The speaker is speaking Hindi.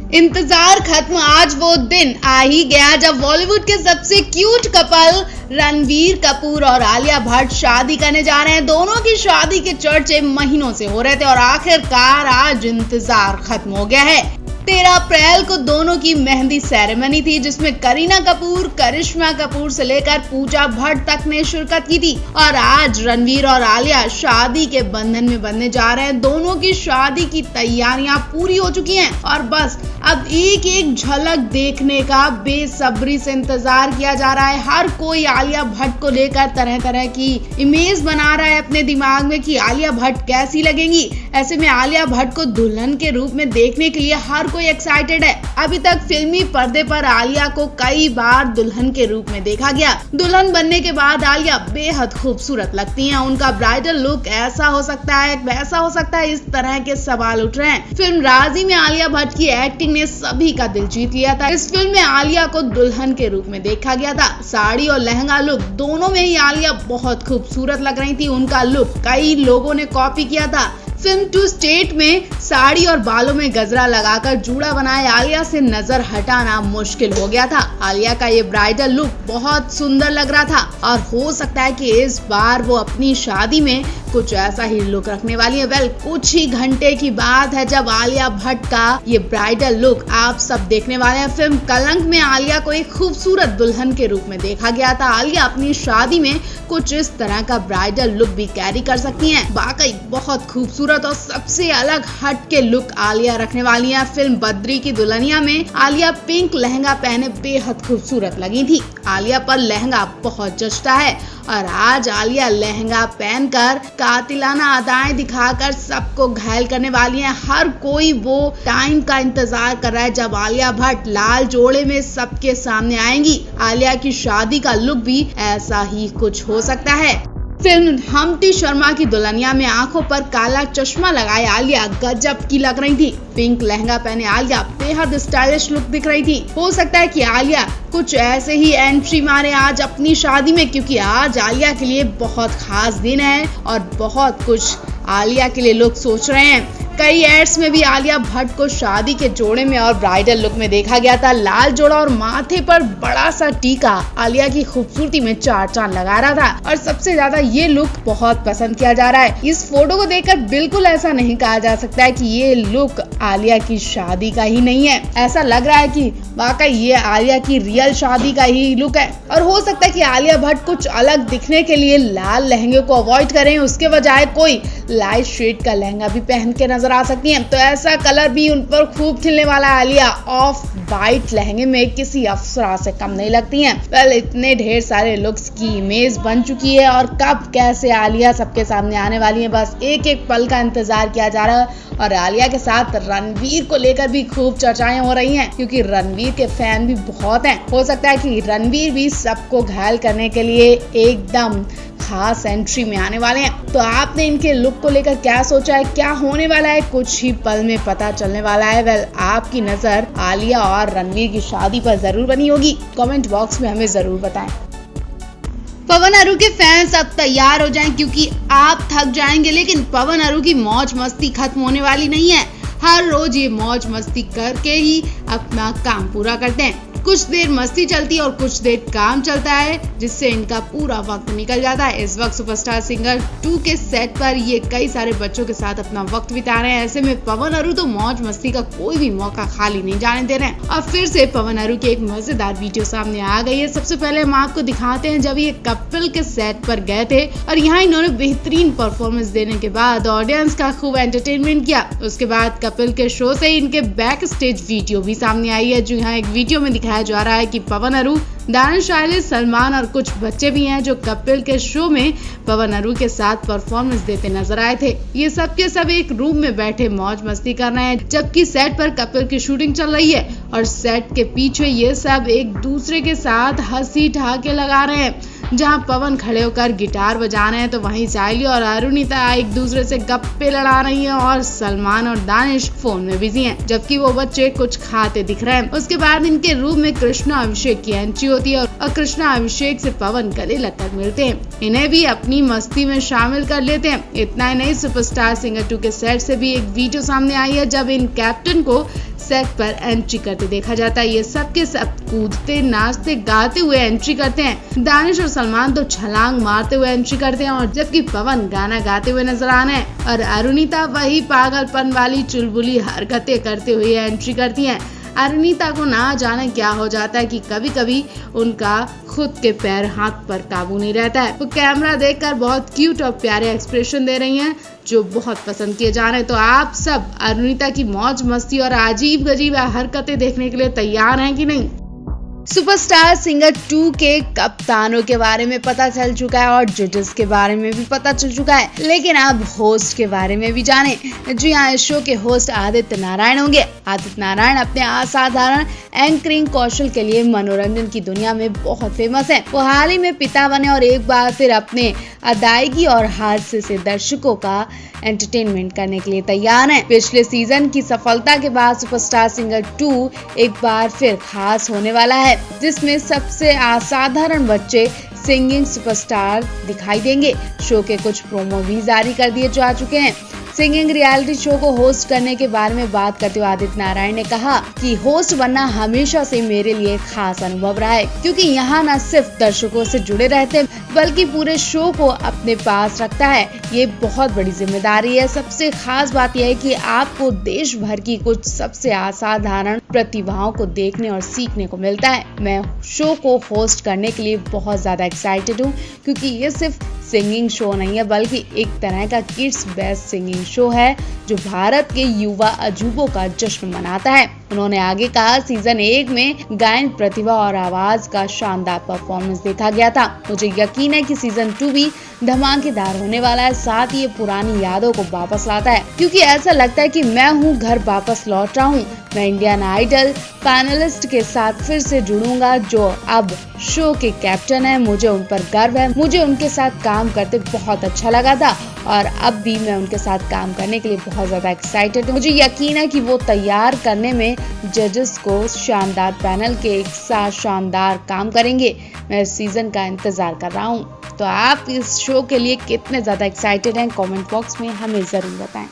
इंतजार खत्म, आज वो दिन आ ही गया जब बॉलीवुड के सबसे क्यूट कपल रणबीर कपूर और आलिया भट्ट शादी करने जा रहे हैं। दोनों की शादी के चर्चे महीनों से हो रहे थे और आखिरकार आज इंतजार खत्म हो गया है। 13 अप्रैल को दोनों की मेहंदी सेरेमनी थी, जिसमें करीना कपूर, करिश्मा कपूर से लेकर पूजा भट्ट तक ने शिरकत की थी। और आज रणबीर और आलिया शादी के बंधन में बंधने जा रहे हैं। दोनों की शादी की तैयारियां पूरी हो चुकी हैं और बस अब एक एक झलक देखने का बेसब्री से इंतजार किया जा रहा है। हर कोई आलिया भट्ट को लेकर तरह तरह की इमेज बना रहा है अपने दिमाग में कि आलिया भट्ट कैसी लगेंगी। ऐसे में आलिया भट्ट को दुल्हन के रूप में देखने के लिए हर कोई एक्साइटेड है। अभी तक फिल्मी पर्दे पर आलिया को कई बार दुल्हन के रूप में देखा गया। दुल्हन बनने के बाद आलिया बेहद खूबसूरत लगती हैं। उनका ब्राइडल लुक ऐसा हो सकता है, वैसा हो सकता है, इस तरह के सवाल उठ रहे हैं। फिल्म राजी में आलिया भट्ट की एक्टिंग ने सभी का दिल जीत लिया था। इस फिल्म में आलिया को दुल्हन के रूप में देखा गया था। साड़ी और लहंगा लुक दोनों में ही आलिया बहुत खूबसूरत लग रही थी। उनका लुक कई लोगों ने कॉपी किया था। फिल्म 2 स्टेट में साड़ी और बालों में गजरा लगाकर जूड़ा बनाए आलिया से नजर हटाना मुश्किल हो गया था। आलिया का ये ब्राइडल लुक बहुत सुंदर लग रहा था और हो सकता है कि इस बार वो अपनी शादी में कुछ ऐसा ही लुक रखने वाली है। वेल, कुछ ही घंटे की बात है जब आलिया भट्ट का ये ब्राइडल लुक आप सब देखने वाले हैं। फिल्म कलंक में आलिया को एक खूबसूरत दुल्हन के रूप में देखा गया था। आलिया अपनी शादी में कुछ इस तरह का ब्राइडल लुक भी कैरी कर सकती हैं। वाकई बहुत खूबसूरत और सबसे अलग हट के लुक आलिया रखने वाली है। फिल्म बद्री की दुल्हनिया में आलिया पिंक लहंगा पहने बेहद खूबसूरत लगी थी। आलिया पर लहंगा बहुत जचता है और आज आलिया लहंगा पहनकर कातिलाना अदाएं दिखाकर सबको घायल करने वाली है। हर कोई वो टाइम का इंतजार कर रहा है जब आलिया भट्ट लाल जोड़े में सबके सामने आएंगी। आलिया की शादी का लुक भी ऐसा ही कुछ हो सकता है। फिल्म हम्टी शर्मा की दुल्हनिया में आंखों पर काला चश्मा लगाए आलिया गजब की लग रही थी। पिंक लहंगा पहने आलिया बेहद स्टाइलिश लुक दिख रही थी। हो सकता है कि आलिया कुछ ऐसे ही एंट्री मारे आज अपनी शादी में, क्योंकि आज आलिया के लिए बहुत खास दिन है और बहुत कुछ आलिया के लिए लोग सोच रहे हैं। कई एड्स में भी आलिया भट्ट को शादी के जोड़े में और ब्राइडल लुक में देखा गया था। लाल जोड़ा और माथे पर बड़ा सा टीका आलिया की खूबसूरती में चार चांद लगा रहा था और सबसे ज्यादा ये लुक बहुत पसंद किया जा रहा है। इस फोटो को देखकर बिल्कुल ऐसा नहीं कहा जा सकता है कि ये लुक आलिया की शादी का ही नहीं है। ऐसा लग रहा है कि वाकई ये आलिया की रियल शादी का ही लुक है। और हो सकता है कि आलिया भट्ट कुछ अलग दिखने के लिए लाल लहंगे को अवॉइड करें, उसके बजाय कोई लाइट शेड का लहंगा भी पहन के नजर आ सकती हैं। तो ऐसा कलर भी उन पर खूब खिलने वाला है। आलिया ऑफ वाइट लहंगे में किसी अप्सरा से कम नहीं लगती हैं। वेल, इतने ढेर सारे लुक्स की इमेज बन चुकी है और कब कैसे आलिया सबके सामने आने वाली है, बस एक एक पल का इंतजार किया जा रहा है। और आलिया के साथ रणबीर को लेकर भी खूब चर्चाएं हो रही हैं, क्योंकि रणबीर के फैन भी बहुत हैं। हो सकता है कि रणबीर भी सबको घायल करने के लिए एकदम खास एंट्री में आने वाले हैं। तो आपने इनके लुक को लेकर क्या सोचा है, क्या होने वाला है, कुछ ही पल में पता चलने वाला है। वेल, आपकी नजर आलिया और रणबीर की शादी पर जरूर बनी होगी। कमेंट बॉक्स में हमें जरूर बताएं। पवन अरू के फैंस अब तैयार हो जाएं, क्योंकि आप थक जाएंगे, लेकिन पवन अरू की मौज मस्ती खत्म होने वाली नहीं है। हर रोज ये मौज मस्ती करके ही अपना काम पूरा करते हैं। कुछ देर मस्ती चलती है और कुछ देर काम चलता है, जिससे इनका पूरा वक्त निकल जाता है। इस वक्त सुपरस्टार सिंगर 2 के सेट पर ये कई सारे बच्चों के साथ अपना वक्त बिता रहे हैं। ऐसे में पवन अरू तो मौज मस्ती का कोई भी मौका खाली नहीं जाने दे रहे हैं। और फिर से पवन अरू की एक मजेदार वीडियो सामने आ गई है। सबसे पहले हम आपको दिखाते हैं जब ये कपिल के सेट पर गए थे और यहाँ इन्होंने बेहतरीन परफॉर्मेंस देने के बाद ऑडियंस का खूब एंटरटेनमेंट किया। उसके बाद कपिल के शो से इनके बैक स्टेज वीडियो भी सामने आई है, जो यहाँ एक वीडियो में दिखाया जा रहा है कि पवन अरू, दानिश आइलिश, सलमान और कुछ बच्चे भी हैं जो कपिल के शो में पवन अरू के साथ परफॉर्मेंस देते नजर आए थे। ये सब के सब एक रूम में बैठे मौज मस्ती कर रहे हैं, जबकि सेट पर कपिल की शूटिंग चल रही है और सेट के पीछे ये सब एक दूसरे के साथ हंसी ठहाके लगा रहे हैं। जहां पवन खड़े होकर गिटार बजा रहे हैं तो वहीं साइली और अरुणिता एक दूसरे से गप्पे लड़ा रही हैं और सलमान और दानिश फोन में बिजी हैं, जबकि वो बच्चे कुछ खाते दिख रहे हैं। उसके बाद इनके रूम में कृष्णा अभिषेक की एंट्री होती है और कृष्णा अभिषेक से पवन गले लगकर मिलते हैं। इन्हें भी अपनी मस्ती में शामिल कर लेते हैं। इतना ही नहीं, सुपरस्टार सिंगर 2 के सेट से भी एक वीडियो सामने आई है जब इन कैप्टन को सेट पर एंट्री करते देखा जाता है। ये सब के सब कूदते, नाचते, गाते हुए एंट्री करते हैं। दानिश और सलमान तो छलांग मारते हुए एंट्री करते हैं, और जबकि पवन गाना गाते हुए नजर आना है, और अरुणिता वही पागलपन वाली चुलबुली हरकतें करते हुए एंट्री करती हैं। अरुणिता को ना जाने क्या हो जाता है कि कभी कभी उनका खुद के पैर हाथ पर काबू नहीं रहता है। वो कैमरा देखकर बहुत क्यूट और प्यारे एक्सप्रेशन दे रही हैं, जो बहुत पसंद किए जा रहे हैं। तो आप सब अरुणिता की मौज मस्ती और अजीब गजीब हरकतें देखने के लिए तैयार हैं कि नहीं? सुपरस्टार सिंगर 2 के कप्तानों के बारे में पता चल चुका है और जजेस के बारे में भी पता चल चुका है, लेकिन अब होस्ट के बारे में भी जाने। जी हाँ, इस शो के होस्ट आदित्य नारायण होंगे। आदित्य नारायण अपने असाधारण एंकरिंग कौशल के लिए मनोरंजन की दुनिया में बहुत फेमस है। वो हाल ही में पिता बने और एक बार फिर अपने अदायगी और हास्य से दर्शकों का एंटरटेनमेंट करने के लिए तैयार हैं। पिछले सीजन की सफलता के बाद सुपरस्टार सिंगर 2 एक बार फिर खास होने वाला है, जिसमें सबसे असाधारण बच्चे सिंगिंग सुपरस्टार दिखाई देंगे। शो के कुछ प्रोमो भी जारी कर दिए जा चुके हैं। सिंगिंग रियलिटी शो को होस्ट करने के बारे में बात करते हुए आदित्य नारायण ने कहा कि होस्ट बनना हमेशा से मेरे लिए खास अनुभव रहा है, क्योंकि यहाँ न सिर्फ दर्शकों से जुड़े रहते हैं बल्कि पूरे शो को अपने पास रखता है। ये बहुत बड़ी जिम्मेदारी है। सबसे खास बात यह है कि आपको देश भर की कुछ सबसे असाधारण प्रतिभाओं को देखने और सीखने को मिलता है। मैं शो को होस्ट करने के लिए बहुत ज्यादा एक्साइटेड हूँ, क्योंकि ये सिर्फ सिंगिंग शो नहीं है बल्कि एक तरह का किड्स बेस्ट सिंगिंग शो है, जो भारत के युवा अजूबों का जश्न मनाता है। उन्होंने आगे कहा, सीजन 1 में गायन प्रतिभा और आवाज का शानदार परफॉर्मेंस देखा गया था। मुझे यकीन है कि सीजन 2 भी धमाकेदार होने वाला है। साथ ही ये पुरानी यादों को वापस लाता है, क्योंकि ऐसा लगता है कि मैं हूँ घर वापस लौट रहा हूँ। मैं इंडियन आइडल पैनलिस्ट के साथ फिर से जुड़ूंगा, जो अब शो के कैप्टन है। मुझे उन पर गर्व है। मुझे उनके साथ काम करते बहुत अच्छा लगा था और अब भी मैं उनके साथ काम करने के लिए बहुत ज्यादा एक्साइटेड हूँ। मुझे यकीन है कि वो तैयार करने में जजेस को शानदार पैनल के एक साथ शानदार काम करेंगे। मैं इस सीजन का इंतजार कर रहा हूँ। तो आप इस शो के लिए कितने ज्यादा एक्साइटेड हैं, कमेंट बॉक्स में हमें जरूर बताएं।